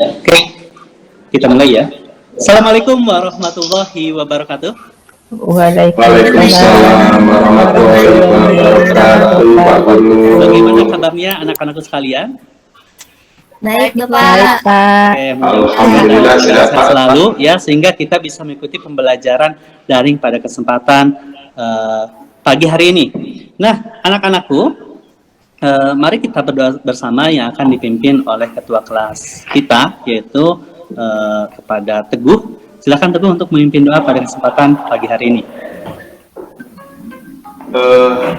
Oke, kita mulai ya. Assalamualaikum warahmatullahi wabarakatuh. Waalaikumsalam Waalaikumsalam warahmatullahi warahmatullahi wabarakatuh, Pak wabarakatuh. Guru. Bagaimana kabarnya anak-anakku sekalian? Baik, Baik, Bapak. Pak. Oke, mudah-mudahan Alhamdulillah dalam sehat, sehat Pak. selalu ya, sehingga kita bisa mengikuti pembelajaran daring pada kesempatan pagi hari ini. Nah, anak-anakku, mari kita berdoa bersama yang akan dipimpin oleh ketua kelas kita, yaitu kepada Teguh. Silakan Teguh untuk memimpin doa pada kesempatan pagi hari ini.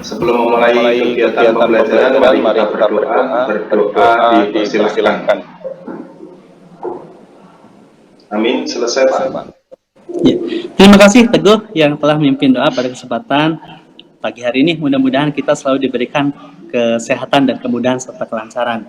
Sebelum memulai kegiatan pembelajaran, mari kita berdoa dipersilahkan. Amin. Selesai, Pak. Ya. Terima kasih Teguh yang telah memimpin doa pada kesempatan pagi hari ini. Mudah-mudahan kita selalu diberikan kesehatan dan kemudahan serta kelancaran.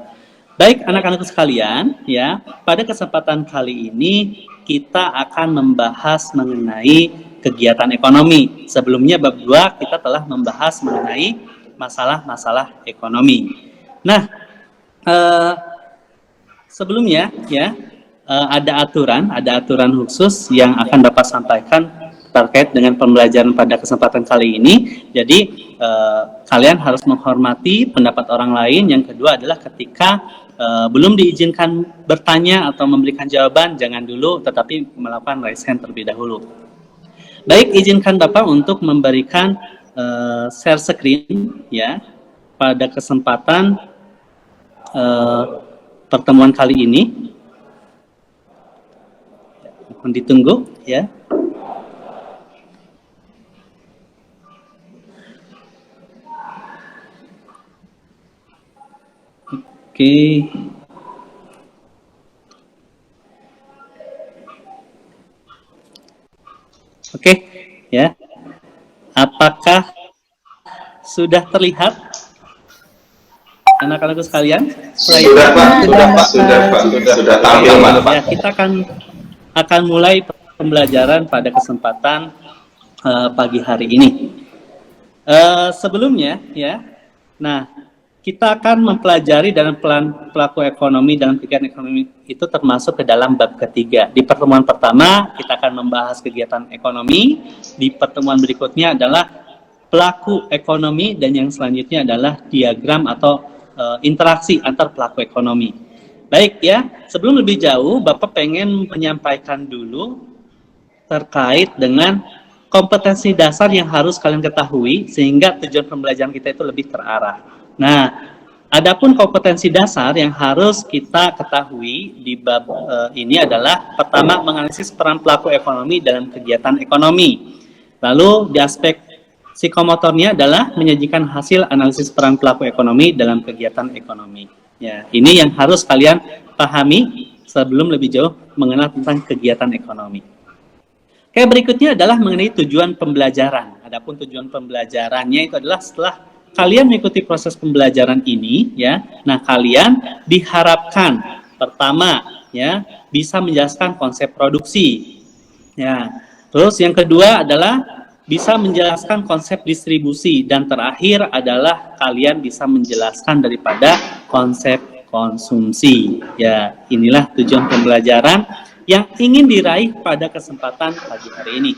Baik anak-anakku sekalian, ya, pada kesempatan kali ini kita akan membahas mengenai kegiatan ekonomi. Sebelumnya bab 2 kita telah membahas mengenai masalah-masalah ekonomi. Nah, sebelumnya ya, ada aturan khusus yang akan Bapak sampaikan terkait dengan pembelajaran pada kesempatan kali ini. Jadi kalian harus menghormati pendapat orang lain. Yang kedua adalah ketika belum diizinkan bertanya atau memberikan jawaban, jangan dulu, tetapi melakukan raise hand terlebih dahulu. Baik, izinkan Bapak untuk memberikan share screen ya pada kesempatan pertemuan kali ini. Mohon ditunggu ya. Oke. Oke, ya. Apakah sudah terlihat anak-anakku sekalian? Sudah, Pak. Sudah tampil, Pak. Ya, kita akan mulai pembelajaran pada kesempatan pagi hari ini. Sebelumnya, ya. Nah, kita akan mempelajari dalam pelaku ekonomi dalam kegiatan ekonomi itu termasuk ke dalam bab ketiga. Di pertemuan pertama kita akan membahas kegiatan ekonomi, di pertemuan berikutnya adalah pelaku ekonomi, dan yang selanjutnya adalah diagram atau interaksi antar pelaku ekonomi. Baik ya, sebelum lebih jauh Bapak pengen menyampaikan dulu terkait dengan kompetensi dasar yang harus kalian ketahui sehingga tujuan pembelajaran kita itu lebih terarah. Nah, adapun kompetensi dasar yang harus kita ketahui di bab ini adalah pertama, menganalisis peran pelaku ekonomi dalam kegiatan ekonomi. Lalu di aspek psikomotornya adalah menyajikan hasil analisis peran pelaku ekonomi dalam kegiatan ekonomi. Ya, ini yang harus kalian pahami sebelum lebih jauh mengenal tentang kegiatan ekonomi. Oke, berikutnya adalah mengenai tujuan pembelajaran. Adapun tujuan pembelajarannya itu adalah setelah kalian mengikuti proses pembelajaran ini, ya, nah kalian diharapkan pertama, ya, bisa menjelaskan konsep produksi, ya. Terus yang kedua adalah bisa menjelaskan konsep distribusi, dan terakhir adalah kalian bisa menjelaskan daripada konsep konsumsi. Ya, inilah tujuan pembelajaran yang ingin diraih pada kesempatan pagi hari ini.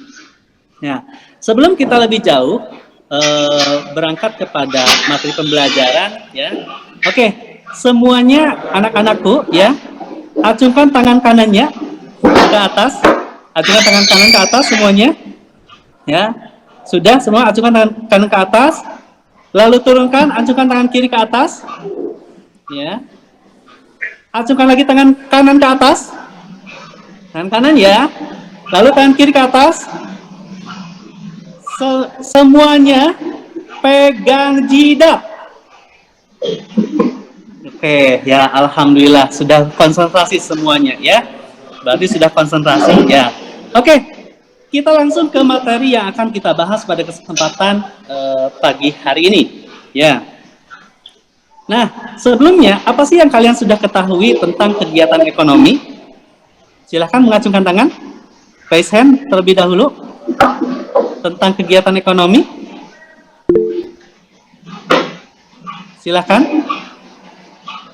Nah, sebelum kita lebih jauh berangkat kepada materi pembelajaran, ya. Oke, semuanya anak-anakku, ya, acungkan tangan kanannya ke atas, acungkan tangan kanan ke atas semuanya, ya. Sudah semua acungkan tangan kanan ke atas, lalu turunkan, acungkan tangan kiri ke atas, ya. Acungkan lagi tangan kanan ke atas, tangan kanan ya, lalu tangan kiri ke atas. Semuanya pegang jidat. Oke, ya, alhamdulillah sudah konsentrasi semuanya, ya. Berarti sudah konsentrasi, ya. Oke, kita langsung ke materi yang akan kita bahas pada kesempatan pagi hari ini, ya. Nah, sebelumnya apa sih yang kalian sudah ketahui tentang kegiatan ekonomi? Silahkan mengacungkan tangan, raise hand terlebih dahulu. Tentang kegiatan ekonomi, silakan.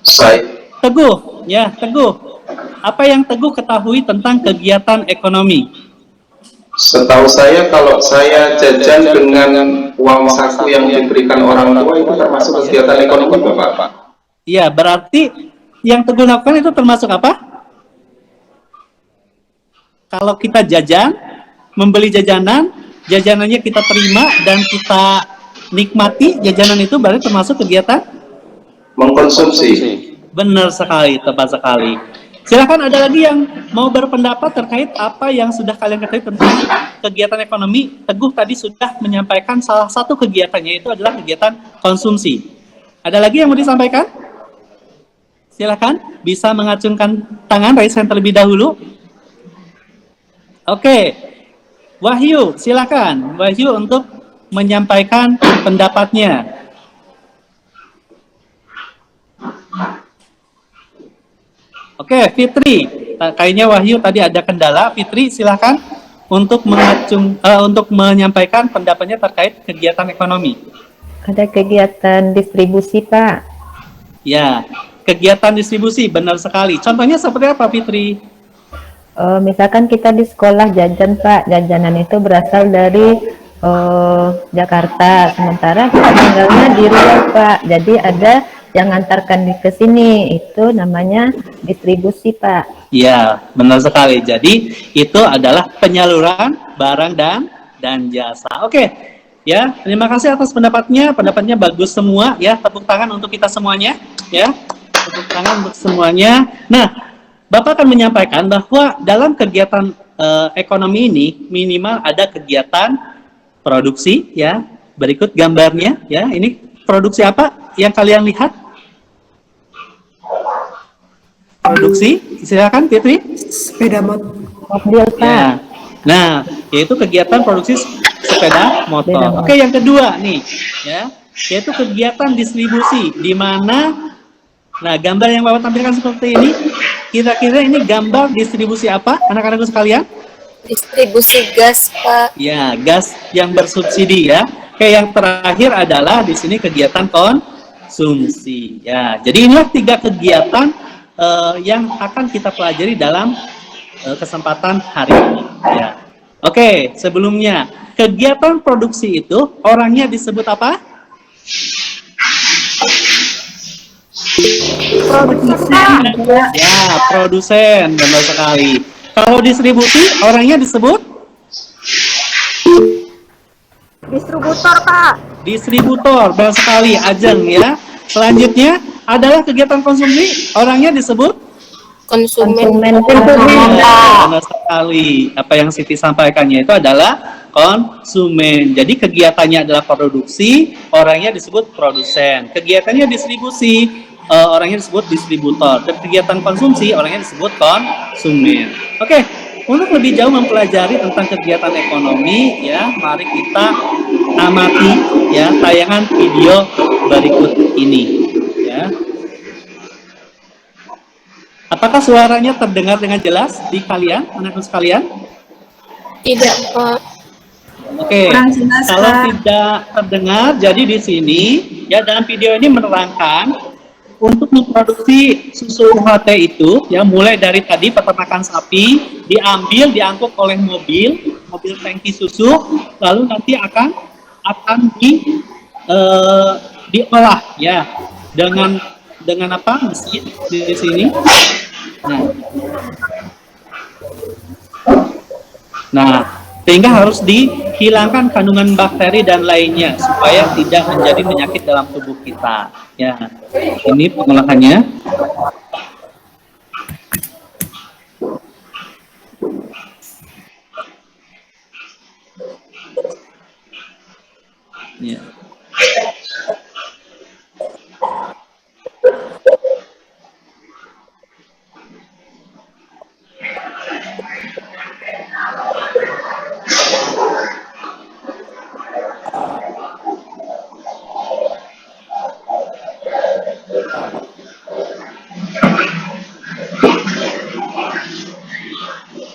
Saya. Teguh, ya, Teguh. apa yang Teguh ketahui tentang kegiatan ekonomi? Setahu saya kalau saya jajan dengan uang saku yang diberikan orang tua itu termasuk kegiatan ekonomi, Bapak. Iya, berarti yang Teguh lakukan itu termasuk apa? Kalau kita jajan, membeli jajanan, jajanannya kita terima dan kita nikmati jajanan itu berarti termasuk kegiatan Mengkonsumsi. benar sekali, tepat sekali. Silakan ada lagi yang mau berpendapat terkait apa yang sudah kalian ketahui tentang kegiatan ekonomi. Teguh tadi sudah menyampaikan salah satu kegiatannya itu adalah kegiatan konsumsi. Ada lagi yang mau disampaikan? Silakan, bisa mengacungkan tangan, raise hand terlebih dahulu. Oke, Wahyu, silakan. Wahyu untuk menyampaikan pendapatnya. Oke, Fitri. Kayaknya Wahyu tadi ada kendala. Fitri, silakan untuk untuk menyampaikan pendapatnya terkait kegiatan ekonomi. Ada kegiatan distribusi, Pak. Ya, kegiatan distribusi, benar sekali. Contohnya seperti apa, Fitri? Misalkan kita di sekolah jajan, Pak. Jajanan itu berasal dari Jakarta. Sementara kita tinggalnya di Riau, Pak. Jadi ada yang ngantarkan ke sini. Itu namanya distribusi, Pak. Ya, benar sekali. Jadi itu adalah penyaluran barang dan jasa. Oke, ya. Terima kasih atas pendapatnya. Pendapatnya bagus semua. Ya, tepuk tangan untuk kita semuanya. Ya, tepuk tangan untuk semuanya. Nah, Bapak akan menyampaikan bahwa dalam kegiatan ekonomi ini minimal ada kegiatan produksi. Ya, berikut gambarnya. Ya, ini produksi apa yang kalian lihat? Produksi, silakan Fitri. Sepeda motor. Mobil, Pak. Ya. Nah, yaitu kegiatan produksi sepeda motor. Oke, yang kedua nih, ya, yaitu kegiatan distribusi, di mana, nah, gambar yang Bapak tampilkan seperti ini, kira-kira ini gambar distribusi apa, anak-anakku sekalian? Distribusi gas, Pak. Ya, gas yang bersubsidi ya. Oke, yang terakhir adalah di sini kegiatan konsumsi. Ya, jadi inilah 3 kegiatan yang akan kita pelajari dalam kesempatan hari ini. Ya. Oke, sebelumnya kegiatan produksi itu orangnya disebut apa? Produsen. Ya, produsen, benar sekali. Kalau distribusi orangnya disebut Distributor, Pak. distributor, benar sekali. Ajeng ya. Selanjutnya adalah kegiatan konsumsi, orangnya disebut Konsumen. ya, benar sekali. Apa yang Siti sampaikannya itu adalah konsumen. Jadi kegiatannya adalah produksi, orangnya disebut produsen. Kegiatannya distribusi, orangnya disebut distributor. Dan kegiatan konsumsi, orangnya disebut konsumen. Oke, untuk lebih jauh mempelajari tentang kegiatan ekonomi, ya, mari kita amati ya tayangan video berikut ini. Ya. Apakah suaranya terdengar dengan jelas di kalian, anak-anak sekalian? Tidak, Pak. Oke, Kurang jelas, kalau Pak. tidak terdengar, jadi di sini ya dalam video ini menerangkan untuk memproduksi susu UHT itu ya mulai dari tadi peternakan sapi diambil diangkut oleh mobil tangki susu, lalu nanti akan diolah ya dengan apa mesin di sini. Nah, sehingga harus dihilangkan kandungan bakteri dan lainnya supaya tidak menjadi penyakit dalam tubuh kita. Ya, ini pengolahannya. Ya.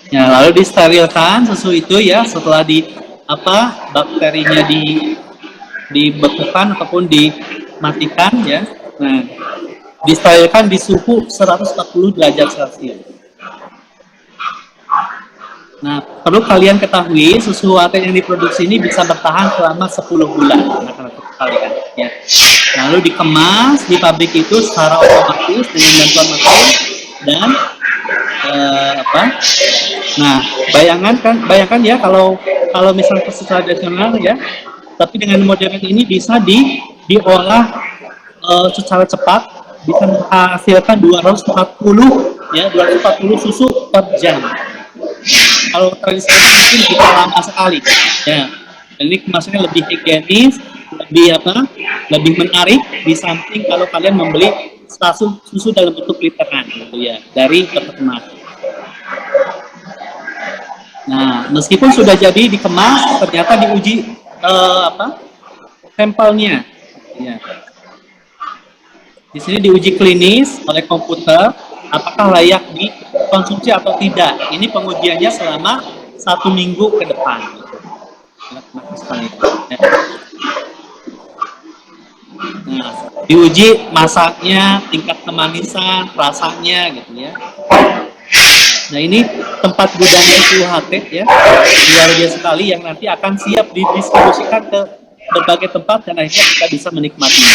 Ya, lalu disterilkan susu itu ya setelah bakterinya dibekukan ataupun dimatikan ya. Nah, disterilkan di suhu 140 derajat Celcius. Nah, perlu kalian ketahui susu UHT yang diproduksi ini bisa bertahan selama 10 bulan, anak-anak kalian. Ya. Lalu dikemas di pabrik itu secara otomatis dengan bantuan mesin dan apa? Nah, bayangkan ya kalau misalnya secara tradisional ya, tapi dengan modern ini bisa diolah secara cepat, bisa menghasilkan 240 susu per jam. Kalau tradisional mungkin bisa lama sekali ya. Dan ini kemasannya lebih higienis, lebih menarik, di samping kalau kalian membeli susu dalam bentuk literan gitu ya dari peternak. Nah, meskipun sudah jadi dikemas, ternyata diuji sampelnya ya. Di sini diuji klinis oleh komputer apakah layak dikonsumsi atau tidak. Ini pengujiannya selama 1 minggu ke depan. Nah, diuji masaknya, tingkat kemanisan, rasanya gitu ya. Nah, ini tempat gudangnya UHT ya, luar biasa sekali yang nanti akan siap didistribusikan ke berbagai tempat dan akhirnya kita bisa menikmatinya.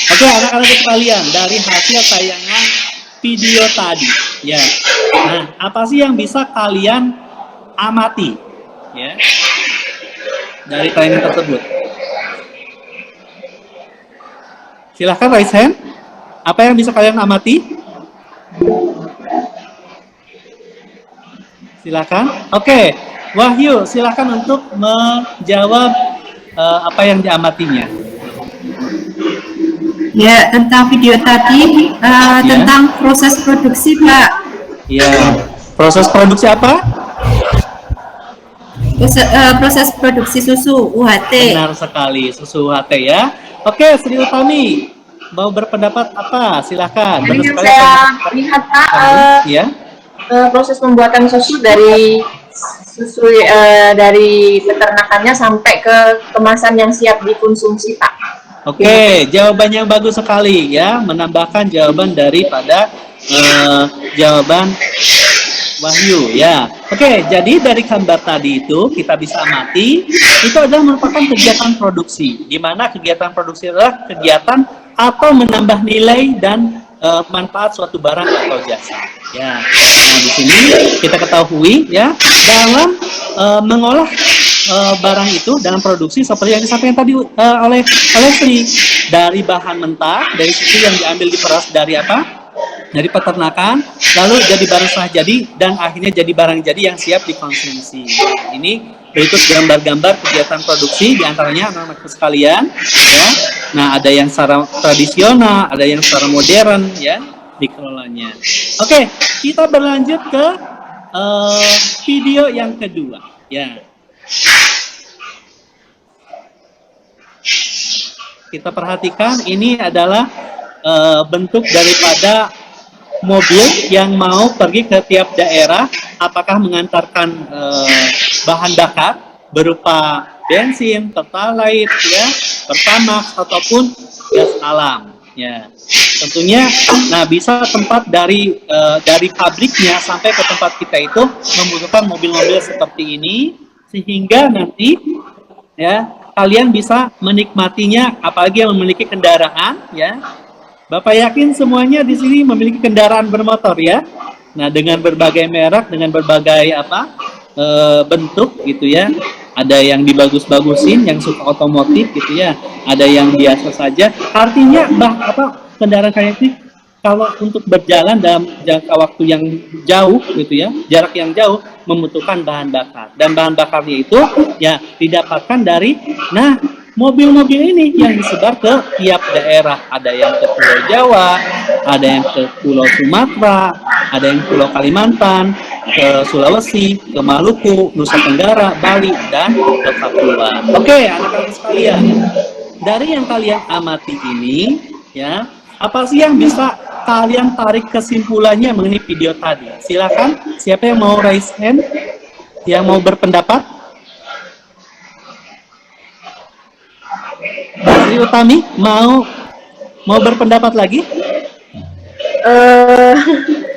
Oke, anak-anak sekalian, dari hasil tayangan video tadi ya. Nah, apa sih yang bisa kalian amati ya dari tayangan tersebut? Silahkan raise hand. Apa yang bisa kalian amati? Silakan. Oke, Wahyu, silakan untuk menjawab apa yang diamatinya. Ya, tentang video tadi, tentang proses produksi, Pak. Ya, proses produksi apa? Proses produksi susu UHT. Benar sekali, susu UHT ya. Oke, Sri Utami, mau berpendapat apa? Silakan. Yang saya lihat, Pak, ya. proses pembuatan susu dari peternakannya sampai ke kemasan yang siap dikonsumsi, Pak. Oke, jawabannya bagus sekali ya, menambahkan jawaban daripada jawaban Wahyu ya. Oke, jadi dari gambar tadi itu kita bisa amati itu adalah merupakan kegiatan produksi, di mana kegiatan produksi adalah kegiatan atau menambah nilai dan manfaat suatu barang atau jasa. Ya, nah di sini kita ketahui ya dalam mengolah barang itu dalam produksi seperti yang disampaikan tadi oleh Sri, dari bahan mentah, dari susu yang diambil diperas dari apa? Dari peternakan, lalu jadi barang setengah jadi dan akhirnya jadi barang jadi yang siap dikonsumsi. Nah, ini berikut gambar-gambar kegiatan produksi diantaranya anak-anak sekalian ya. Nah, ada yang secara tradisional, ada yang secara modern ya dikelolanya. Oke, kita berlanjut ke video yang kedua ya. Kita perhatikan ini adalah bentuk daripada mobil yang mau pergi ke tiap daerah, apakah mengantarkan bahan bakar berupa bensin, pertalite, ya, pertamax ataupun gas alam. Ya, tentunya, nah bisa tempat dari pabriknya sampai ke tempat kita itu membutuhkan mobil-mobil seperti ini, sehingga nanti ya kalian bisa menikmatinya, apalagi yang memiliki kendaraan, ya. Bapak yakin semuanya di sini memiliki kendaraan bermotor ya. Nah, dengan berbagai merek, dengan berbagai bentuk gitu ya. Ada yang dibagus-bagusin, yang suka otomotif gitu ya. Ada yang biasa saja. Artinya kendaraan kayak ini kalau untuk berjalan dalam jangka waktu yang jauh gitu ya, jarak yang jauh membutuhkan bahan bakar. Dan bahan bakarnya itu ya didapatkan dari mobil-mobil ini yang disebar ke tiap daerah. Ada yang ke Pulau Jawa, ada yang ke Pulau Sumatera, ada yang ke Pulau Kalimantan, ke Sulawesi, ke Maluku, Nusa Tenggara, Bali, dan ke Papua. Oke, anak-anak sekalian, dari yang kalian amati ini, ya, apa sih yang bisa kalian tarik kesimpulannya mengenai video tadi? Silakan, siapa yang mau raise hand, yang mau berpendapat? Sri Utami mau berpendapat lagi?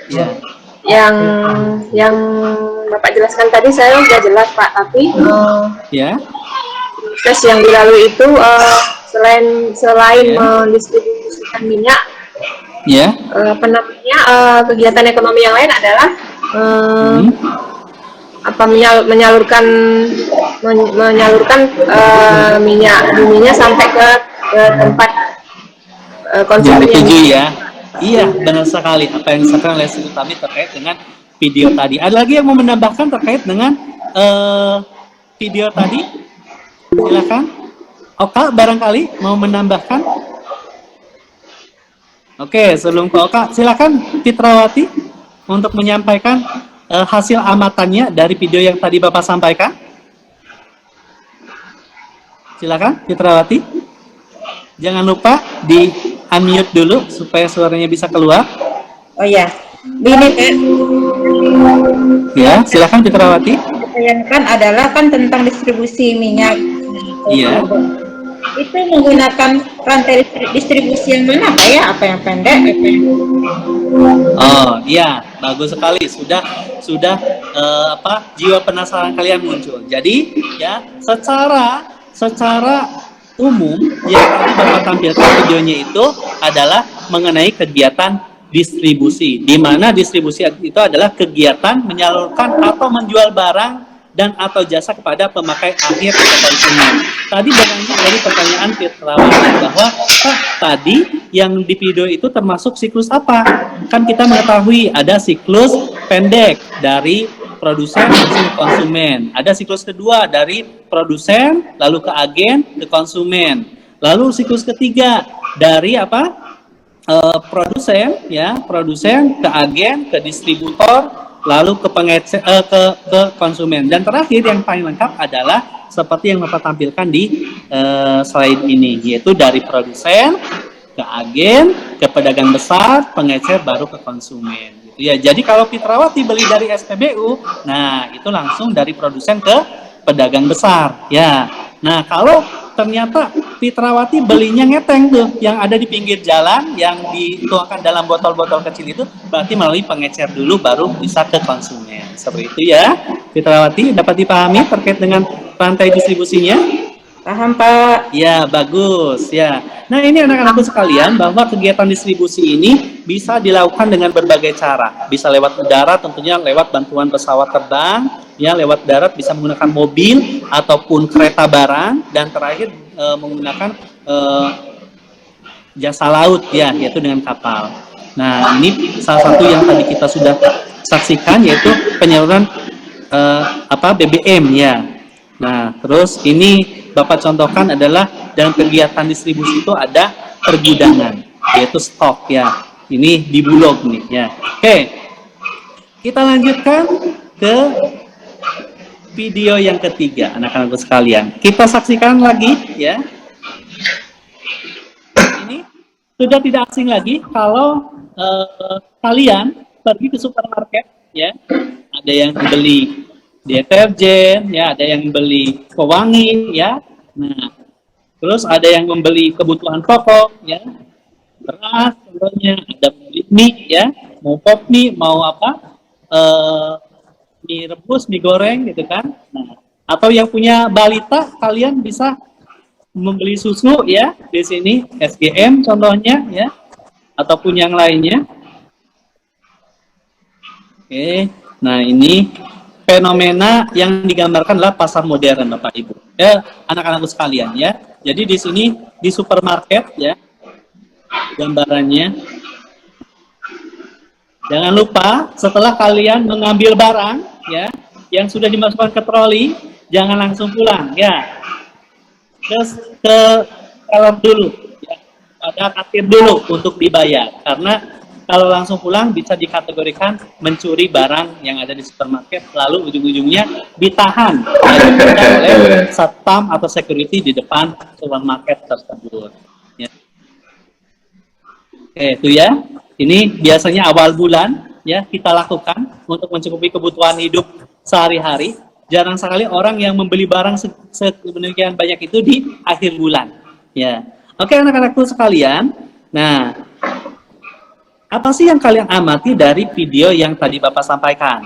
Ya. Yang Bapak jelaskan tadi saya sudah jelas Pak, tapi Ya. proses yang dilalui itu selain Ya. mendistribusikan minyak, Ya. apa namanya, kegiatan ekonomi yang lain adalah menyalurkan minyak buminya sampai ke tempat Yang konsumen yang dituju ya. Iya, benar sekali apa yang disampaikan oleh Sri Utami terkait dengan video tadi. Ada lagi yang mau menambahkan terkait dengan video tadi? Silakan. Oka barangkali mau menambahkan? Oke, sebelum ke Oka, silakan Fitrawati untuk menyampaikan hasil amatannya dari video yang tadi Bapak sampaikan. Silakan Fitrawati. Jangan lupa di unmute dulu supaya suaranya bisa keluar. Oh ya, ini Pak, Ya, silakan Fitrawati. kan adalah kan tentang distribusi minyak. Iya. Itu menggunakan rantai distribusi yang mana Pak ya? Apa yang pendek? Apa yang... Oh, iya, bagus sekali. Sudah jiwa penasaran kalian muncul. Jadi, ya, secara umum yang tadi Bapak tampilkan videonya itu adalah mengenai kegiatan distribusi, di mana distribusi itu adalah kegiatan menyalurkan atau menjual barang dan atau jasa kepada pemakai akhir atau konsumen. Tadi berlanjut dari pertanyaan Fitrawati bahwa tadi yang di video itu termasuk siklus apa? Kan kita mengetahui ada siklus pendek dari produsen langsung ke konsumen. Ada siklus kedua dari produsen lalu ke agen ke konsumen. Lalu siklus ketiga dari produsen ke agen ke distributor lalu ke konsumen. Dan terakhir yang paling lengkap adalah seperti yang Bapak tampilkan di slide ini, yaitu dari produsen ke agen ke pedagang besar, pengecer baru ke konsumen. Ya, jadi kalau Fitrawati beli dari SPBU, nah itu langsung dari produsen ke pedagang besar. Ya, nah kalau ternyata Fitrawati belinya ngeteng tuh, yang ada di pinggir jalan, yang dituangkan dalam botol-botol kecil itu, berarti melalui pengecer dulu baru bisa ke konsumen. Seperti itu ya, Fitrawati dapat dipahami terkait dengan rantai distribusinya? Paham Pak? Ya, bagus ya. Nah, ini anak-anakku sekalian, bahwa kegiatan distribusi ini bisa dilakukan dengan berbagai cara. Bisa lewat udara, tentunya lewat bantuan pesawat terbang, ya, lewat darat bisa menggunakan mobil ataupun kereta barang, dan terakhir menggunakan jasa laut ya, yaitu dengan kapal. Nah, ini salah satu yang tadi kita sudah saksikan, yaitu penyaluran BBM ya. Nah, terus ini Bapak contohkan adalah dalam kegiatan distribusi itu ada pergudangan, yaitu stok ya. Ini di Bulog nih ya. Oke, kita lanjutkan ke video yang ketiga, anak-anakku sekalian. Kita saksikan lagi ya. Ini sudah tidak asing lagi kalau kalian pergi ke supermarket ya. Ada yang beli deterjen, ya, ada yang beli pewangi, ya. Nah, terus ada yang membeli kebutuhan pokok, ya, beras, contohnya, ada beli mie, ya, mau pop mie, mau mie rebus, mie goreng, gitu kan. Nah, atau yang punya balita, kalian bisa membeli susu, ya, di sini SGM, contohnya, ya, ataupun yang lainnya. Oke, nah ini fenomena yang digambarkan adalah pasar modern, Bapak Ibu. Ya, anak-anakku sekalian ya. Jadi di sini di supermarket ya, gambarannya. Jangan lupa setelah kalian mengambil barang ya, yang sudah dimasukkan ke troli, jangan langsung pulang ya. Terus ke teller dulu, ya, pada kasir dulu untuk dibayar, karena kalau langsung pulang bisa dikategorikan mencuri barang yang ada di supermarket, lalu ujung-ujungnya ditahan oleh satpam atau security di depan supermarket tersebut. Ya. Oke, itu ya. Ini biasanya awal bulan ya kita lakukan untuk mencukupi kebutuhan hidup sehari-hari. Jarang sekali orang yang membeli barang sedemikian banyak itu di akhir bulan. Ya. Oke, anak-anakku sekalian. Nah, apa sih yang kalian amati dari video yang tadi Bapak sampaikan?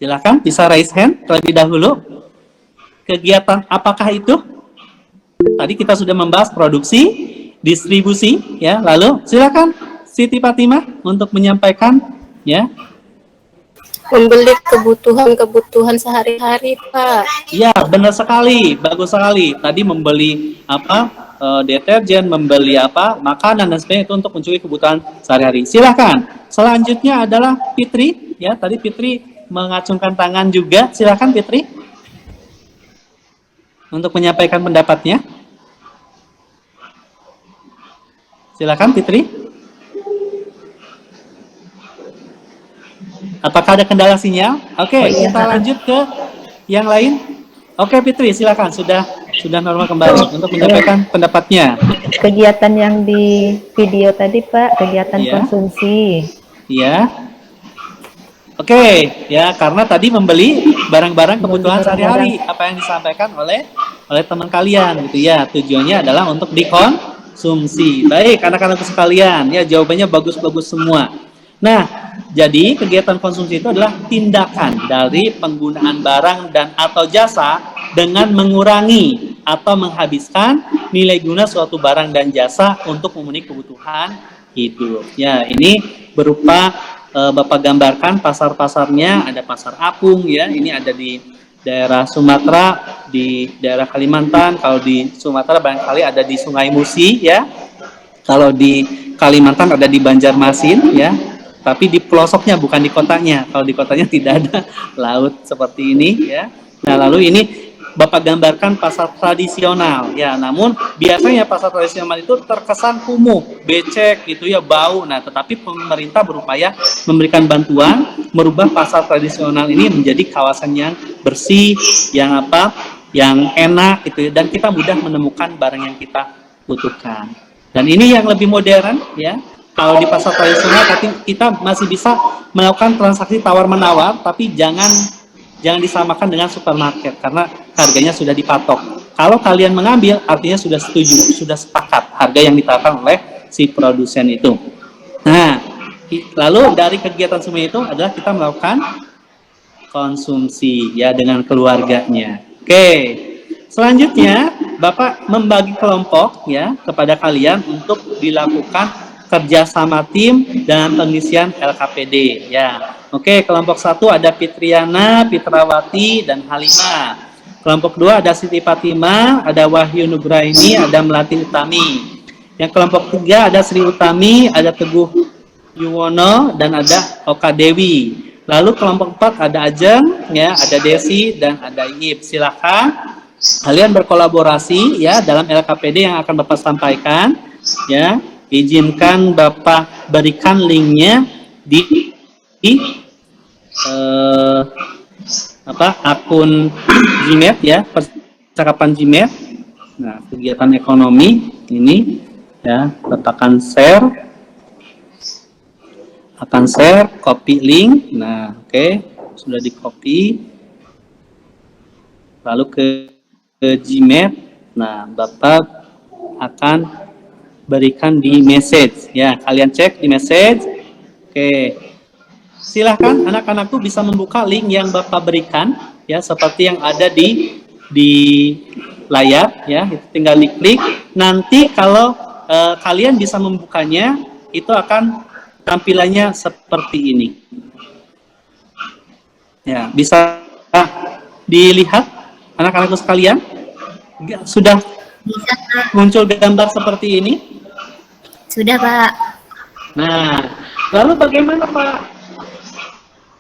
Silakan bisa raise hand terlebih dahulu. Kegiatan apakah itu? Tadi kita sudah membahas produksi, distribusi, ya. Lalu silakan Siti Fatimah untuk menyampaikan, ya. Membeli kebutuhan sehari-hari, Pak. Ya, benar sekali, bagus sekali. Tadi membeli deterjen, membeli makanan dan sebagainya itu untuk mencuri kebutuhan sehari-hari. Silakan. Selanjutnya adalah Fitri, ya. Tadi Fitri mengacungkan tangan juga. Silakan Fitri untuk menyampaikan pendapatnya. Silakan Fitri. Apakah ada kendala sinyal? Oke, kita lanjut ke yang lain. Oke, Fitri, silakan. Sudah normal kembali untuk menyampaikan pendapatnya. Kegiatan yang di video tadi, Pak, kegiatan Iya. konsumsi. Iya. Oke, ya karena tadi membeli barang-barang kebutuhan sehari-hari, apa yang disampaikan oleh teman kalian gitu ya. Tujuannya adalah untuk dikonsumsi. Baik, anak-anakku sekalian, ya jawabannya bagus-bagus semua. Nah, jadi kegiatan konsumsi itu adalah tindakan dari penggunaan barang dan atau jasa dengan mengurangi atau menghabiskan nilai guna suatu barang dan jasa untuk memenuhi kebutuhan hidup. Ya, ini berupa Bapak gambarkan pasar-pasarnya, ada pasar apung ya, ini ada di daerah Sumatera, di daerah Kalimantan. Kalau di Sumatera barangkali ada di Sungai Musi ya. Kalau di Kalimantan ada di Banjarmasin ya. Tapi di pelosoknya bukan di kotanya. Kalau di kotanya tidak ada laut seperti ini ya. Nah, lalu ini Bapak gambarkan pasar tradisional ya. Namun biasanya pasar tradisional itu terkesan kumuh, becek gitu ya, bau. Nah, tetapi pemerintah berupaya memberikan bantuan merubah pasar tradisional ini menjadi kawasan yang bersih, yang yang enak gitu ya, dan kita mudah menemukan barang yang kita butuhkan. Dan ini yang lebih modern ya. Kalau di pasar tradisional kita masih bisa melakukan transaksi tawar-menawar, tapi jangan disamakan dengan supermarket karena harganya sudah dipatok. Kalau kalian mengambil, artinya sudah setuju, sudah sepakat harga yang ditetapkan oleh si produsen itu. Nah, lalu dari kegiatan semua itu adalah kita melakukan konsumsi ya dengan keluarganya. Oke. Selanjutnya, Bapak membagi kelompok ya kepada kalian untuk dilakukan kerjasama tim dan pengisian LKPD ya. Oke, kelompok 1 ada Fitriana, Fitrawati, dan Halimah. Kelompok 2 ada Siti Fatimah, ada Wahyu Nugraini, ada Melati Utami. Yang kelompok 3 ada Sri Utami, ada Teguh Yuwono, dan ada Oka Dewi. Lalu kelompok 4 ada Ajeng, ya, ada Desi, dan ada Iip. Silakan kalian berkolaborasi ya dalam LKPD yang akan Bapak sampaikan ya. Izinkan Bapak berikan linknya di akun Gmail ya, percakapan Gmail. Nah, kegiatan ekonomi ini ya, Bapak akan share, copy link. Nah, oke, sudah di copy. Lalu ke Gmail. Nah, Bapak akan berikan di message ya, kalian cek di message. Oke, silahkan anak-anakku bisa membuka link yang Bapak berikan ya, seperti yang ada di layar ya, itu tinggal diklik. Nanti kalau kalian bisa membukanya, itu akan tampilannya seperti ini ya. Bisa dilihat anak-anakku sekalian, sudah muncul gambar seperti ini? Sudah, Pak. Nah, lalu bagaimana Pak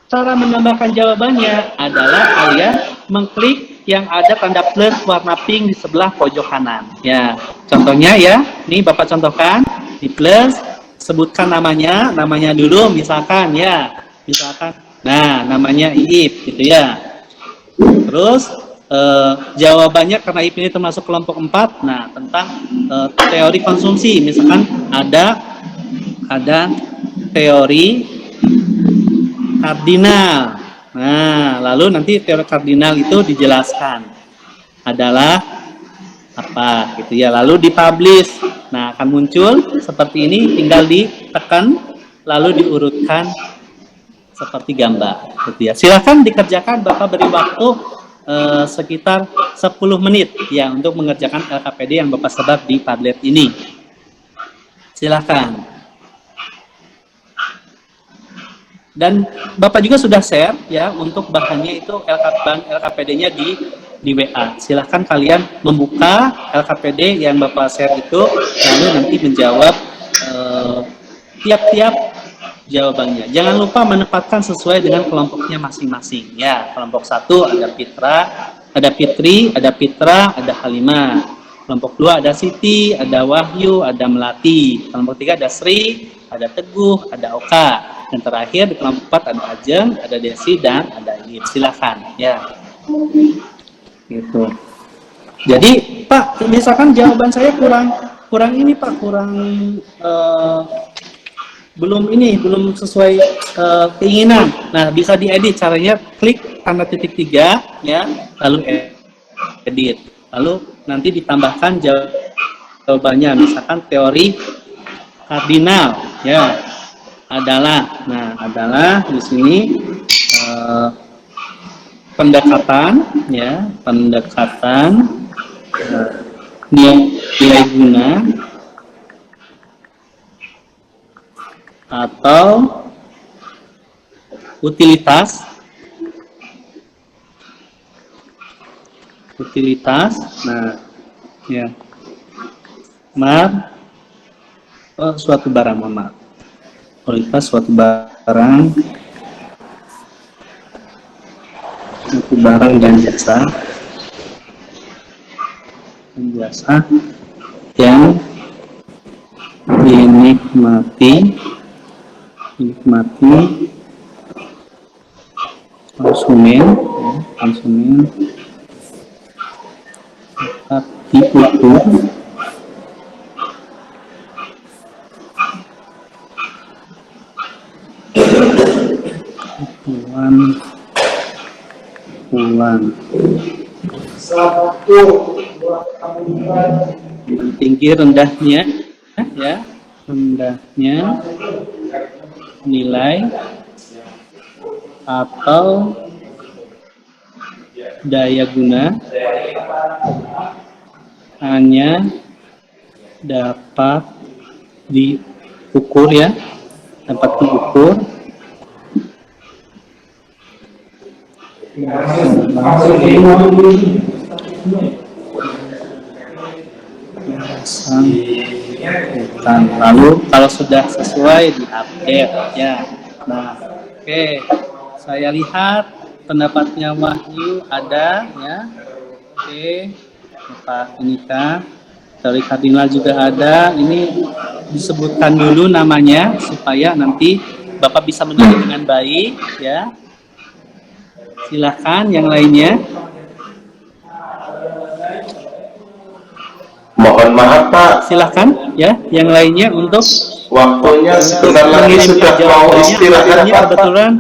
cara menambahkan jawabannya? Adalah kalian mengklik yang ada tanda plus warna pink di sebelah pojok kanan. Ya, contohnya ya, ini Bapak contohkan di plus, sebutkan namanya dulu, misalkan ya, nah namanya Iip gitu ya. Terus jawabannya karena IP ini termasuk kelompok 4, nah tentang teori konsumsi, misalkan ada teori kardinal. Nah, lalu nanti teori kardinal itu dijelaskan adalah apa gitu ya, lalu dipublish. Nah, akan muncul seperti ini, tinggal ditekan lalu diurutkan seperti gambar, gitu ya. Silakan dikerjakan, Bapak beri waktu sekitar 10 menit ya untuk mengerjakan LKPD yang Bapak sebar di Padlet ini. Silakan. Dan Bapak juga sudah share ya untuk bahannya itu LKPD-nya di WA. Silahkan kalian membuka LKPD yang Bapak share itu, lalu nanti menjawab tiap-tiap jawabannya. Jangan lupa menempatkan sesuai dengan kelompoknya masing-masing. Ya, kelompok 1 ada Fitra, ada Fitri, ada Fitra, ada Halimah. Kelompok 2 ada Siti, ada Wahyu, ada Melati. Kelompok 3 ada Sri, ada Teguh, ada Oka. Dan terakhir di kelompok 4 ada Ajeng, ada Desi, dan ada Iin. Silakan ya. Gitu. Jadi Pak, misalkan jawaban saya kurang ini Pak, belum sesuai keinginan. Nah, bisa diedit, caranya klik tanda titik 3 ya, lalu edit. Lalu nanti ditambahkan jawabannya, misalkan teori kardinal ya adalah di sini pendekatan nilai guna atau utilitas ya suatu barang, kualitas suatu barang dan jasa yang dinikmati konsumen dapat diukur tinggi rendahnya nilai atau daya guna hanya dapat diukur lalu kalau sudah sesuai diupdate ya. Nah, oke. Saya lihat pendapatnya Wahyu ada ya. Oke. Pak Nika, dari kardinal juga ada. Ini disebutkan dulu namanya supaya nanti Bapak bisa menulis dengan baik ya. Silahkan yang lainnya. Mohon maaf Pak. Silahkan ya, yang lainnya untuk waktunya sebentar lagi sudah mau istirahat Pak. Kebetulan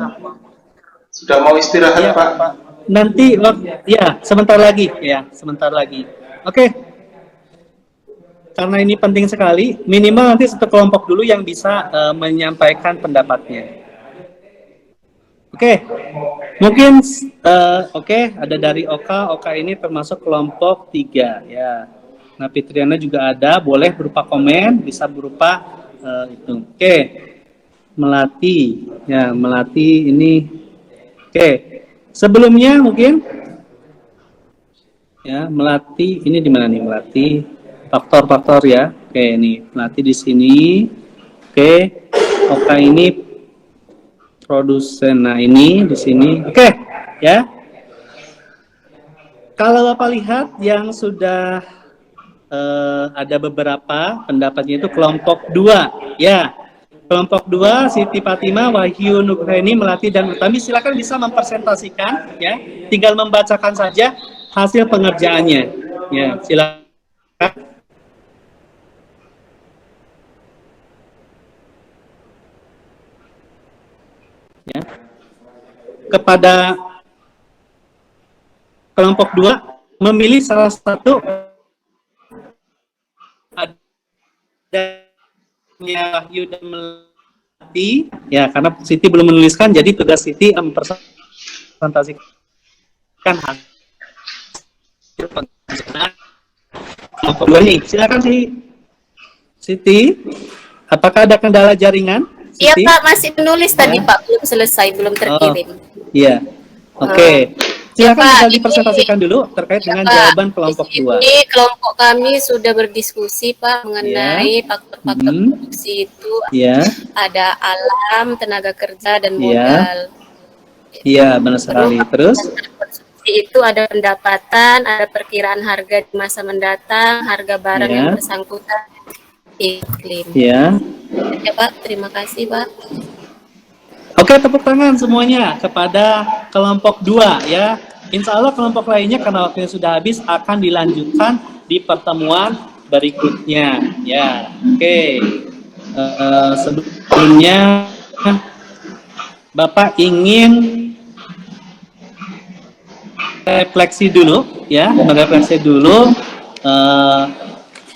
Sudah mau istirahat ya, Pak. Nanti ya sebentar lagi. Oke. Karena ini penting sekali, minimal nanti satu kelompok dulu yang bisa menyampaikan pendapatnya. Oke. Mungkin ada dari Oka ini termasuk kelompok 3 ya. Nah, Fitriana juga ada, boleh berupa komen, bisa berupa itu. Oke. Melati ini. Oke. Sebelumnya mungkin ya, Melati ini di mana nih Melati? Faktor-faktor ya. Oke, nih Melati di sini. Oke. Oka ini produsen. Nah, ini di sini. Oke, ya. Kalau Bapak lihat yang sudah ada beberapa pendapatnya itu kelompok 2 ya. Kelompok 2 Siti Fatima, Wahyu, Nugraini, Melati, dan Utami, silakan bisa mempresentasikan ya. Tinggal membacakan saja hasil pengerjaannya. Ya, silakan. Ya. Kepada kelompok 2 memilih salah satu adanya Wahyu dan ya, karena Siti belum menuliskan, jadi tugas Siti mempresentasikan hasil pengajaran kelompok 2 ini. Silakan Siti, apakah ada kendala jaringan? Iya Siti? Pak, masih menulis tadi Ya. Pak, belum selesai, belum terkirim. Iya, oke. Silakan Pak, bisa ini- dipresentasikan dulu terkait dengan Pak, jawaban kelompok di 2. sini kelompok kami sudah berdiskusi Pak mengenai faktor-faktor produksi itu Ya, ada alam, tenaga kerja, dan Iya. modal. iya, benar sekali. Terus? Konsumsi itu ada pendapatan, ada perkiraan harga di masa mendatang, harga barang Iya. yang bersangkutan, iklim. Ya. Ya Pak, terima kasih Pak. Oke, tepuk tangan semuanya kepada kelompok 2 ya. Insya Allah kelompok lainnya karena waktunya sudah habis akan dilanjutkan di pertemuan berikutnya ya. Oke. Sebelumnya Bapak ingin refleksi dulu ya, merefleksi dulu.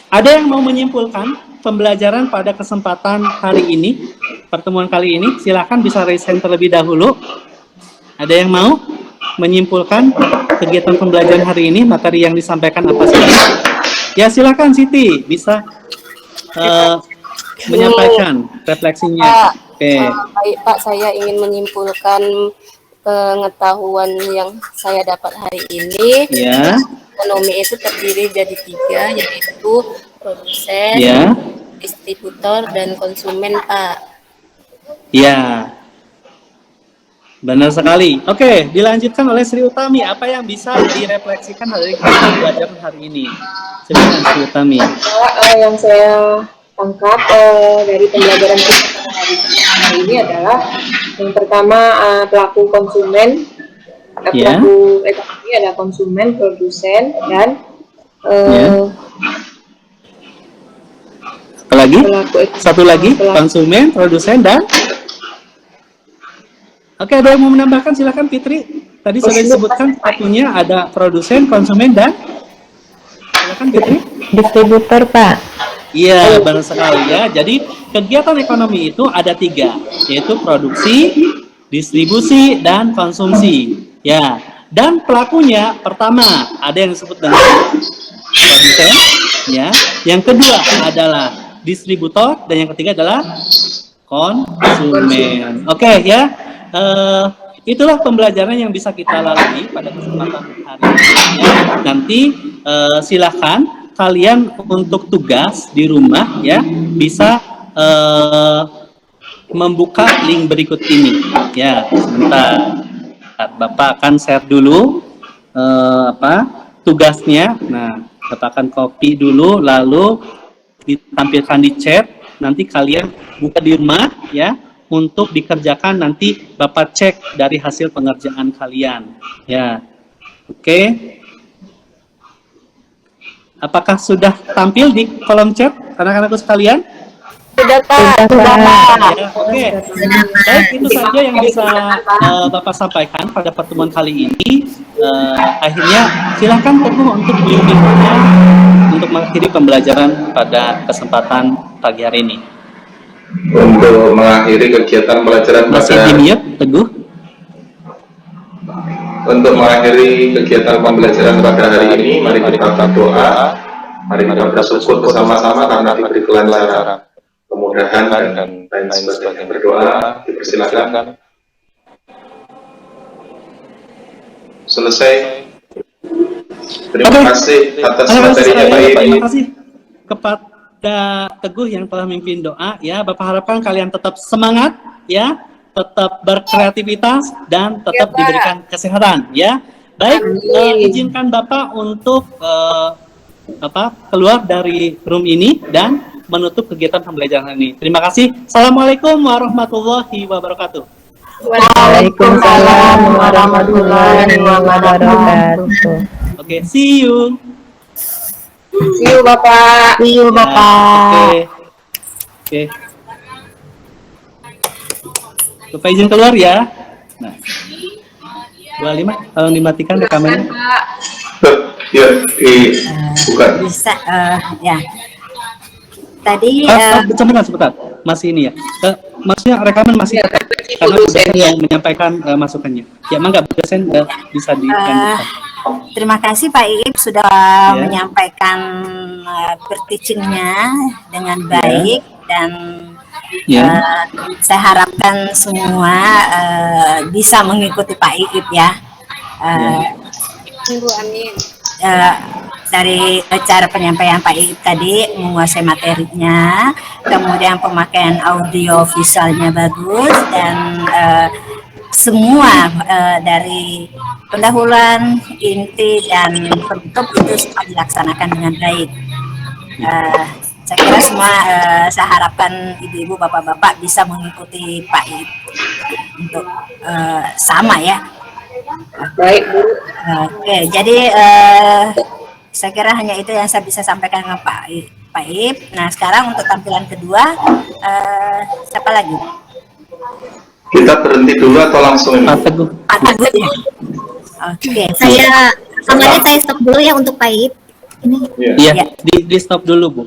Ada yang mau menyimpulkan pembelajaran pada kesempatan hari ini, pertemuan kali ini? Silakan bisa raise hand terlebih dahulu. Ada yang mau menyimpulkan kegiatan pembelajaran hari ini, materi yang disampaikan apa saja? Ya silakan Siti, bisa menyampaikan refleksinya. Oke. Baik Pak, saya ingin menyimpulkan pengetahuan yang saya dapat hari ini. Ya. Ekonomi itu terdiri dari 3, yaitu produsen, Ya. distributor, dan konsumen Pak. Ya. Benar sekali. Oke, dilanjutkan oleh Sri Utami. Apa yang bisa direfleksikan dari pembelajaran hari ini? Silakan Sri Utami. Yang saya tangkap dari pembelajaran kita hari ini adalah yang pertama pelaku konsumen, Ya. pelaku ekonomi adalah konsumen, produsen, dan Ya. Apa lagi? Satu lagi, konsumen, produsen, dan oke, ada yang mau menambahkan? Silakan Fitri. Tadi sudah disebutkan satunya ada produsen, konsumen, dan silakan Fitri. Distributor, Pak. Iya, benar sekali ya. Jadi kegiatan ekonomi itu ada 3, yaitu produksi, distribusi, dan konsumsi. Ya, dan pelakunya pertama ada yang disebut dengan produsen, ya. Yang kedua adalah distributor, dan yang ketiga adalah konsumen. Oke ya. Itulah pembelajaran yang bisa kita lalui pada kesempatan hari ini. Nanti silahkan kalian untuk tugas di rumah ya bisa membuka link berikut ini. Ya, sebentar. Bapak akan share dulu tugasnya. Nah, Bapak akan copy dulu, lalu ditampilkan di chat. Nanti kalian buka di rumah ya. Untuk dikerjakan nanti Bapak cek dari hasil pengerjaan kalian. Ya, oke. Apakah sudah tampil di kolom chat anak-anakku sekalian? Sudah Pak. Ya, oke. Baik, itu saja yang bisa Bapak sampaikan pada pertemuan kali ini. Akhirnya silakan Teguh untuk memimpinnya untuk mengakhiri pembelajaran pada kesempatan pagi hari ini. Untuk mengakhiri kegiatan pelajaran Masih di mute, Teguh? Untuk mengakhiri kegiatan pembelajaran pada hari ini, mari kita berdoa, mari kita bersyukur bersama-sama karena diberi kelancaran, kemudahan dan lain sebagainya. Berdoa, dipersilakan. Selesai. Terima kasih atas materinya Pak Terima ini. kasih kepada Teguh yang telah memimpin doa ya. Bapak harapkan kalian tetap semangat ya, tetap berkreativitas dan tetap diberikan kesehatan ya. Baik, izinkan Bapak untuk keluar dari room ini dan menutup kegiatan pembelajaran ini. Terima kasih. Assalamualaikum warahmatullahi wabarakatuh. Waalaikumsalam warahmatullahi wabarakatuh. Oke, see you. See you Bapak. See you, Bapak. Oke. Bapak izin keluar ya. Nah. 25 tolong dimatikan rekamannya. Ya, bukan. Bisa, ya. tadi sebentar, masih ini ya. Maksudnya rekaman masih tetap karena Bu dosen yang menyampaikan masukannya. Ya, mangga Bu dosen bisa dilanjutkan. terima kasih Pak Iip sudah menyampaikan berteachingnya dengan baik dan saya harapkan semua bisa mengikuti Pak Iip ya. Ibu, amin. Dari cara penyampaian Pak Iip tadi menguasai materinya, kemudian pemakaian audio visualnya bagus dan semua dari pendahuluan, inti dan penutup itu semua dilaksanakan dengan baik. Saya kira semua saya harapkan ibu-ibu, bapak-bapak bisa mengikuti Pak Iip untuk sama ya. Baik, Bu. Oke, jadi saya kira hanya itu yang saya bisa sampaikan dengan Pak Iip. Nah, sekarang untuk tampilan kedua, siapa lagi? Kita berhenti dulu atau langsung ini? Pak Teguh. Pak Teguh ya. Oke, Saya stop dulu ya untuk Pak Iip. Ini Iya, di stop dulu Bu.